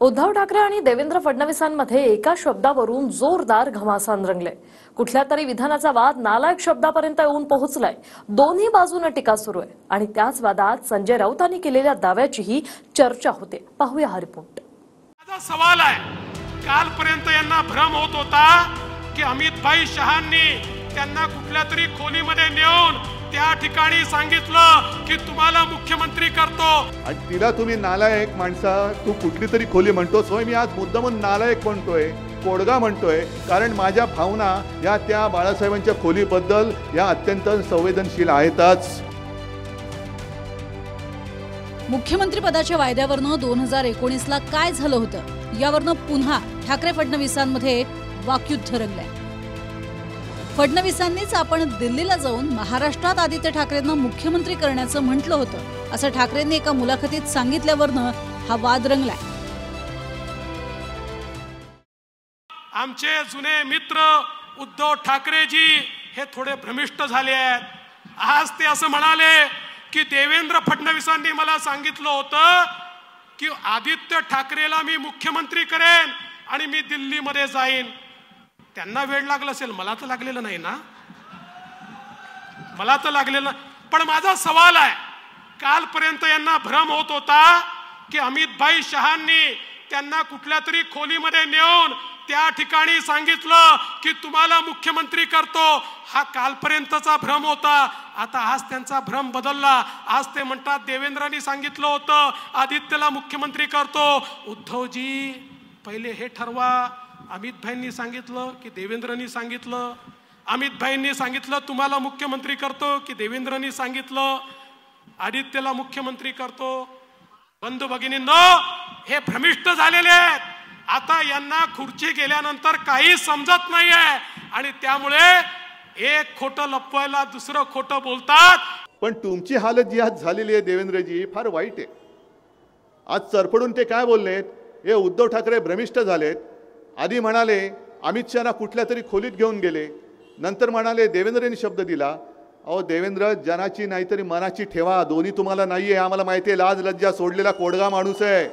उद्धव ठाकरे आणि देवेंद्र फडणवीसांमध्ये एका शब्दावरून जोरदार घमासान रंगले। कुठल्या तरी विधानाचा वाद नालायक शब्दापर्यंत येऊन पोहोचलाय। दोन्ही बाजूने टीका सुरू आहे आणि त्याच वादात संजय राऊतांनी केलेल्या दाव्याचीही चर्चा होते। पाहूया हा रिपोर्ट। माझा सवाल आहे, कालपर्यंत यांना भ्रम होत होता की अमित भाई शहांनी त्यांना कुठल्या तरी खोलीमध्ये नेऊन त्या ठिकाणी सांगितलं की तुम्हाला मुख्यमंत्री करतो आणि तिला तुम्ही नालायक माणसा तू कुठली तरी खोली म्हणतोस होय। मी आज मुद्दामून नालायक म्हणतोय, कोडगा म्हणतोय, कारण माझ्या भावना या त्या बाळासाहेबांच्या खोलीबद्दल या अत्यंत संवेदनशील आहेतच। मुख्यमंत्री पदाच्या वायद्यावरनं 2019 ला काय झालं होतं यावरनं पुन्हा ठाकरे फडणवीसांमध्ये वाकयुद्ध रंगलंय। फडणवीसांनीच आपण दिल्लीला जाऊन महाराष्ट्रात आदित्य ठाकरेंना मुख्यमंत्री करण्याचं म्हटलं होतं असं ठाकरेंनी एका मुलाखतीत सांगितल्यावरनं हा वाद रंगलाय। आमचे जुने मित्र उद्धव ठाकरेजी हे थोडे भ्रमिष्ट झाले आहेत। आज ते असं म्हणाले की देवेंद्र फडणवीसांनी मला सांगितलं होतं की आदित्य ठाकरेला मी मुख्यमंत्री करेन आणि मी दिल्लीमध्ये जाईन। त्यांना वेळ लागला असेल, मला तर लागलेलं नाही ना, मला तर लागलेलं। पण माझा सवाल आहे, कालपर्यंत यांना भ्रम होत होता की अमित भाई शहांनी त्यांना कुठल्या तरी खोलीमध्ये नेऊन त्या ठिकाणी सांगितलं की तुम्हाला मुख्यमंत्री करतो। हा कालपर्यंतचा भ्रम होता। आता आज त्यांचा भ्रम बदलला। आज ते म्हणतात देवेंद्रांनी सांगितलं होतं आदित्यला मुख्यमंत्री करतो। उद्धवजी पहिले हे ठरवा, अमित भाईंनी सांगितलं की देवेंद्रांनी सांगितलं? अमित भाईंनी सांगितलं तुम्हाला मुख्यमंत्री करतो की देवेंद्रांनी सांगितलं आदित्यला मुख्यमंत्री करतो? बंधू भगिनींनो, हे भ्रमिष्ट झालेले आहेत। आता यांना खुर्ची गेल्यानंतर काही समजत नाहीये आणि त्यामुळे एक खोटं लपवायला दुसरं खोटं बोलतात। पण तुमची हालत जी आज झालेली आहे देवेंद्रजी फार वाईट आहे। आज चरफडून ते काय बोललेत, हे उद्धव ठाकरे भ्रमिष्ट झालेत। आधी म्हणाले अमित शहाना कुठल्या तरी खोलीत घेऊन गेले, नंतर म्हणाले देवेंद्रांनी शब्द दिला। अहो देवेंद्र, जनाची नाहीतरी मनाची ठेवा, दोन्ही तुम्हाला नाहीये आम्हाला माहिती आहे। लाज लज्जा सोडलेला कोडगा माणूस आहे।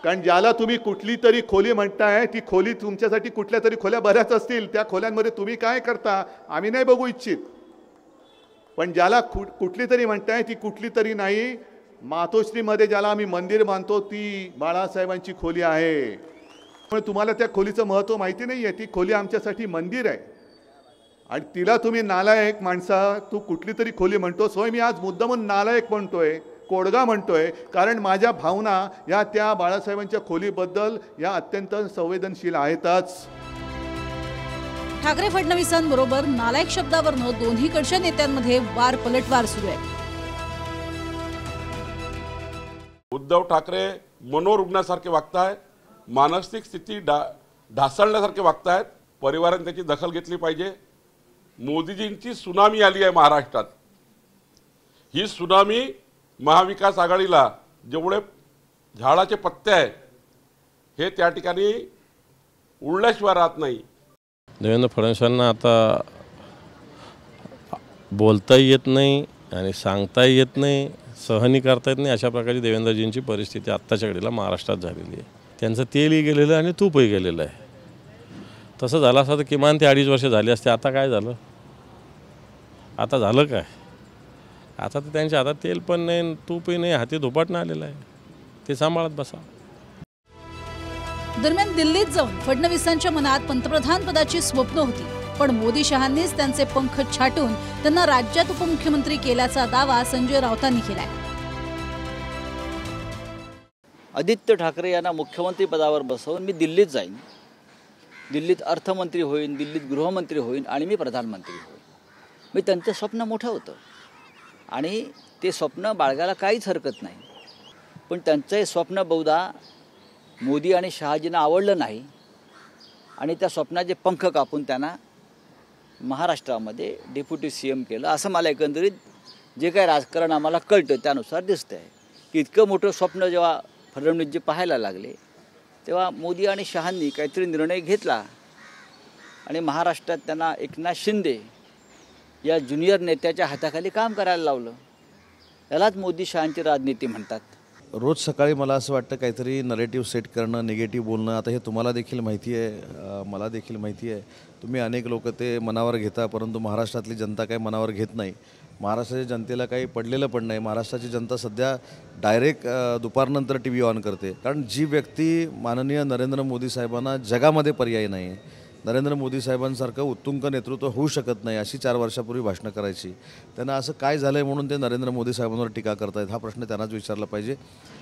कारण ज्याला तुम्ही कुठली तरी खोली म्हणताय ती खोली तुमच्यासाठी कुठल्या तरी खोल्या बऱ्याच असतील, त्या खोल्यांमध्ये तुम्ही काय करता आम्ही नाही बघू इच्छित। पण ज्याला कुठली तरी म्हणताय ती कुठली तरी नाही, मातोश्रीमध्ये ज्याला आम्ही मंदिर मानतो ती बाळासाहेबांची खोली आहे। पण तुम्हाला त्या खोलीचं महत्त्व माहिती नाही आहे। ती खोली आमच्यासाठी मंदिर आहे आणि तिला तुम्ही नालायक माणसा तू कुठली तरी खोली म्हणतोस होय। मी आज मुद्दामून नालायक म्हणतोय, कोडगा म्हणतोय, कारण माझ्या भावना या त्या बाळासाहेबांच्या खोलीबद्दल या अत्यंत संवेदनशील आहेतच। ठाकरे फडणवीसांबरोबर नालायक शब्दावरनं दोन्हीकडच्या नेत्यांमध्ये वार पलटवार सुरू आहे। उद्धव ठाकरे मनोरुग्णासारखे वागतायत, मानसिक स्थिती ढासळण्यासारखे वागतायत। परिवाराने त्याची दखल घेतली पाहिजे। मोदीजींची सुनामी आली आहे महाराष्ट्रात। ही सुनामी महाविकास आघाडीला जेवढे झाडाचे पत्ते आहेत हे त्या ठिकाणी उडल्याशिवाय राहत नाही। देवेंद्र फडणवीसांना आता बोलताही येत नाही आणि सांगताही येत नाही, सहनी करता येत नाही। अशा प्रकारची देवेंद्रजींची परिस्थिती आत्ताच्या घडीला महाराष्ट्रात झालेली आहे। त्यांचं तेलही गेलेलं आहे आणि तूपही गेलेलं आहे। तसं झालं असतं तर किमान ते 2.5 वर्ष झाली असते। आता काय झालं? आता झालं काय? आता तर त्यांच्या हातात तेल पण नाही, तूपही नाही, हाती धुपाटणं आलेलं आहे। ते सांभाळत बसा। दरम्यान दिल्लीत जाऊन फडणवीसांच्या मनात पंतप्रधान पदाची स्वप्न होती, पण मोदी शहांनीच त्यांचे पंख छाटून त्यांना राज्यात उपमुख्यमंत्री केल्याचा दावा संजय राऊतांनी केलाय। आदित्य ठाकरे यांना मुख्यमंत्री पदावर बसवून मी दिल्लीत जाईन, दिल्लीत अर्थमंत्री होईन, दिल्लीत गृहमंत्री होईन आणि मी प्रधानमंत्री होईन। मी त्यांचं स्वप्न मोठं होतं आणि ते स्वप्न बाळगायला काहीच हरकत नाही। पण त्यांचं हे स्वप्न बहुधा मोदी आणि शहाजींना आवडलं नाही आणि त्या स्वप्नाचे पंख कापून त्यांना महाराष्ट्रामध्ये डेप्युटी CM केलं। असं मला एकंदरीत जे काही राजकारण आम्हाला कळतं त्यानुसार दिसतं आहे की इतकं मोठं स्वप्न जेव्हा फडणवीसजी पाहायला लागले तेव्हा मोदी आणि शहांनी काहीतरी निर्णय घेतला आणि महाराष्ट्रात त्यांना एकनाथ शिंदे या ज्युनियर नेत्याच्या हाताखाली काम करायला लावलं। यालाच मोदी शहांची राजनीती म्हणतात। रोज सकाळी मला असं वाटतं काहीतरी नरेटिव्ह सेट करणं, निगेटिव्ह बोलणं. आता हे तुम्हाला देखील माहिती आहे, मला देखील माहिती आहे. तुम्ही अनेक लोक ते मनावर घेता, परंतु महाराष्ट्रातली जनता काही मनावर घेत नाही. महाराष्ट्राच्या जनतेला काही पडलेलं पण नाही. महाराष्ट्राची जनता सध्या डायरेक्ट दुपारनंतर टी व्ही ऑन करते. कारण जी व्यक्ती माननीय नरेंद्र मोदी साहेबांना जगामध्ये पर्याय नाही आहे, नरेंद्र मोदी साहेबांसारखं उत्तुंग नेतृत्व होऊ शकत नाही अशी 4 वर्षापूर्वी भाषणं करायची. त्यांना असं काय झालं आहे म्हणून ते नरेंद्र मोदी साहेबांवर टीका करतायत, हा प्रश्न त्यांनाच विचारला पाहिजे.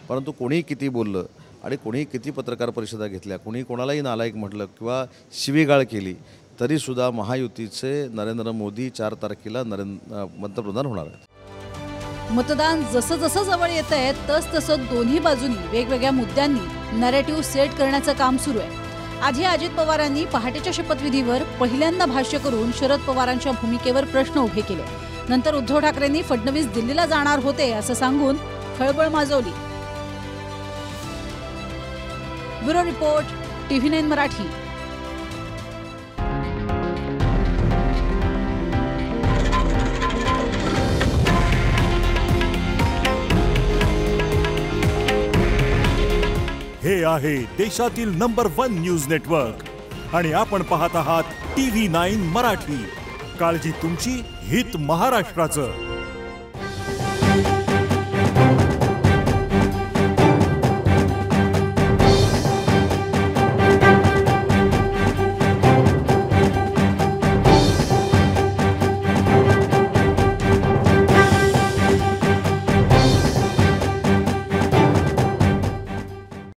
परंतु कोणीही किती बोललं आणि कोणीही किती पत्रकार परिषदा घेतल्या, कोणी कोणालाही नालायक म्हटलं किंवा शिवीगाळ केली, तरीसुद्धा महायुतीचे नरेंद्र मोदी 4 तारखेला पंतप्रधान होणार आहेत. मतदान जसं जसं जवळ येत आहे तसं दोन्ही बाजूनी वेगवेगळ्या मुद्द्यांनी नॅरेटिव्ह सेट करण्याचं काम सुरू आहे. आधी अजित पवारांनी पहाटेच्या शपथविधीवर पहिल्यांदा भाष्य करून शरद पवारांच्या भूमिकेवर प्रश्न उभे केले. नंतर उद्धव ठाकरेंनी फडणवीस दिल्लीला जाणार होते असं सांगून खळबळ माजवली. Bureau report, TV9 Marathi. हे आहे देशातील नंबर 1 न्यूज नेटवर्क आणि आपण पाहत आहात TV9 मराठी. काळजी तुमची, हित महाराष्ट्राचं.